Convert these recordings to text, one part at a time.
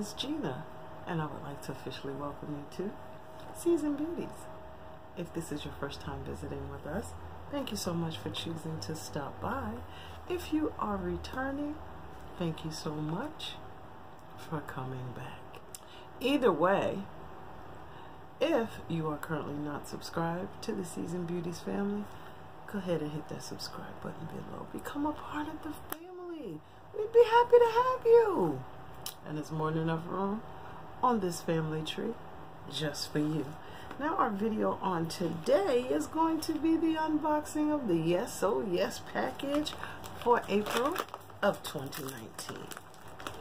is Gina, and I would like to officially welcome you to Seasoned Beauties. If this is your first time visiting with us, thank you so much for choosing to stop by. If you are returning, thank you so much for coming back. Either way, if you are currently not subscribed to the Seasoned Beauties family, go ahead and hit that subscribe button below. Become a part of the family. We'd be happy to have you. And there's more than enough room on this family tree just for you. Now our video on today is going to be the unboxing of the Yes Oh Yes package for April of 2019.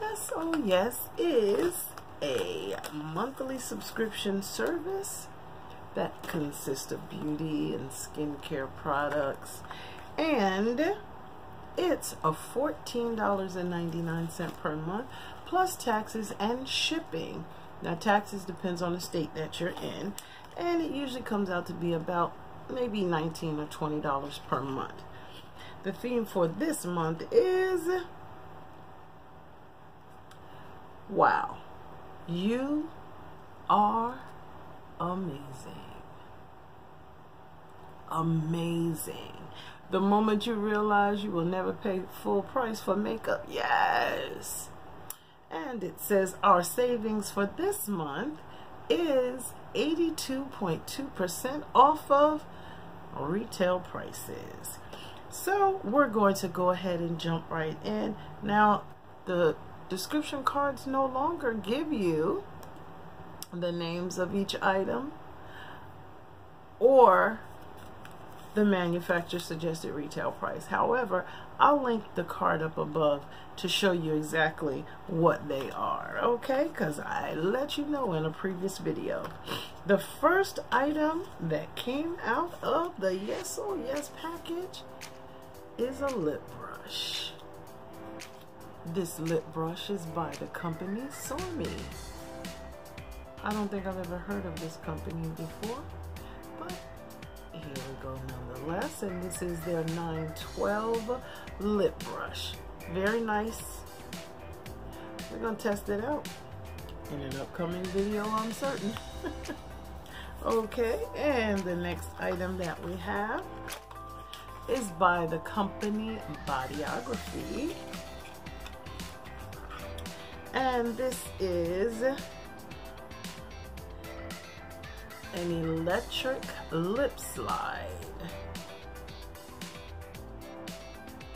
Yes Oh Yes is a monthly subscription service that consists of beauty and skincare products, and it's a $14.99 per month plus taxes and shipping. Now taxes depends on the state that you're in, and it usually comes out to be about maybe $19 or $20 per month. The theme for this month is wow, you are amazing. Amazing. The moment you realize you will never pay full price for makeup. Yes. And it says our savings for this month is 82.2% off of retail prices. So we're going to go ahead and jump right in. Now the description cards no longer give you the names of each item or the manufacturer suggested retail price. However, I'll link the card up above to show you exactly what they are, okay? Because I let you know in a previous video. The first item that came out of the Yes Oh Yes package is a lip brush. This lip brush is by the company Sormy. I don't think I've ever heard of this company before, but here we go nonetheless. And this is their 912 lip brush. Very nice. We're going to test it out in an upcoming video, I'm certain. Okay, and the next item that we have is by the company Bodyography. And this is an electric lip slide.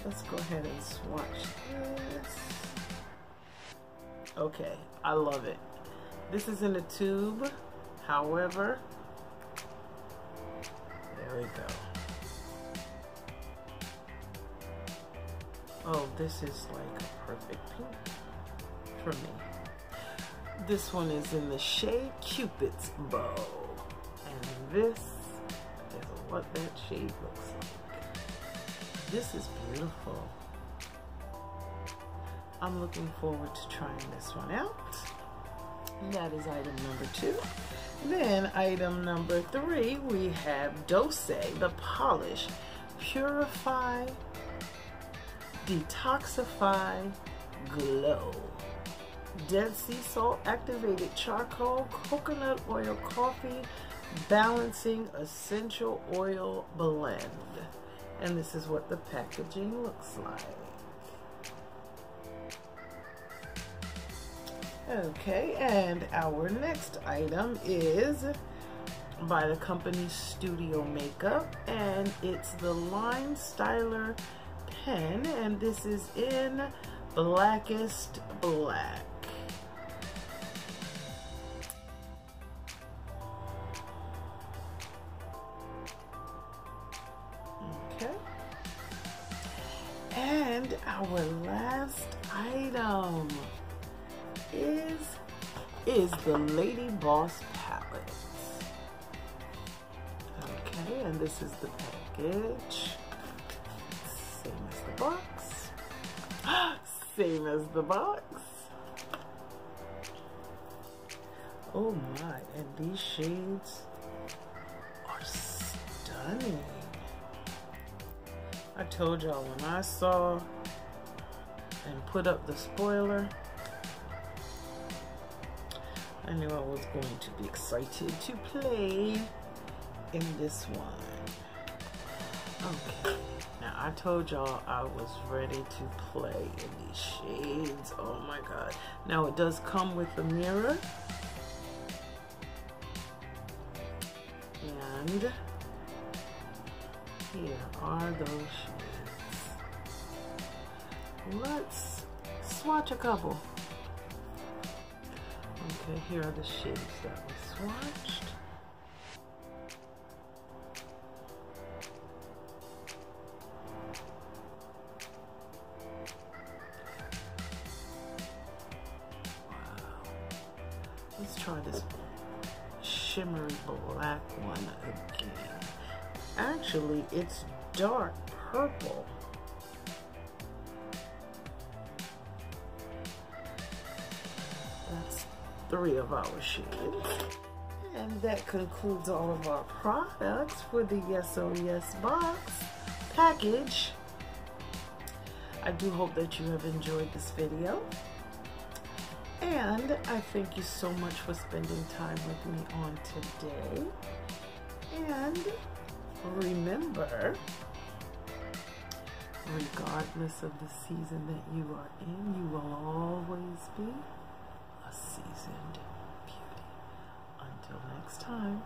Let's go ahead and swatch this. Okay, I love it. This is in a tube. However, there we go. Oh, this is like a perfect pink for me. This one is in the shade Cupid's Bow. And this is what that shade looks like. This is beautiful. I'm looking forward to trying this one out. And that is item number 2. Then item number 3, we have Dose, the Polish Purify, Detoxify, Glow. Dead sea salt activated charcoal, coconut oil, coffee, balancing essential oil blend. And this is what the packaging looks like. Okay, and our next item is by the company Studio Makeup, and it's the Line Styler pen, and this is in Blackest Black. And our last item is the Lady Boss palette. Okay, and this is the package. Same as the box. Same as the box. Oh my, and these shades are stunning. I told y'all when I saw and put up the spoiler, I knew I was going to be excited to play in this one. Okay, now I told y'all I was ready to play in these shades. Oh my god. Now it does come with a mirror. And here are those shades. Let's swatch a couple. Okay, here are the shades that we swatched. Wow. Let's try this shimmery black one again. Actually, it's dark purple. That's 3 of our shades. And that concludes all of our products for the YAS box package. I do hope that you have enjoyed this video. And I thank you so much for spending time with me on today. And remember, regardless of the season that you are in, you will always be a seasoned beauty. Until next time.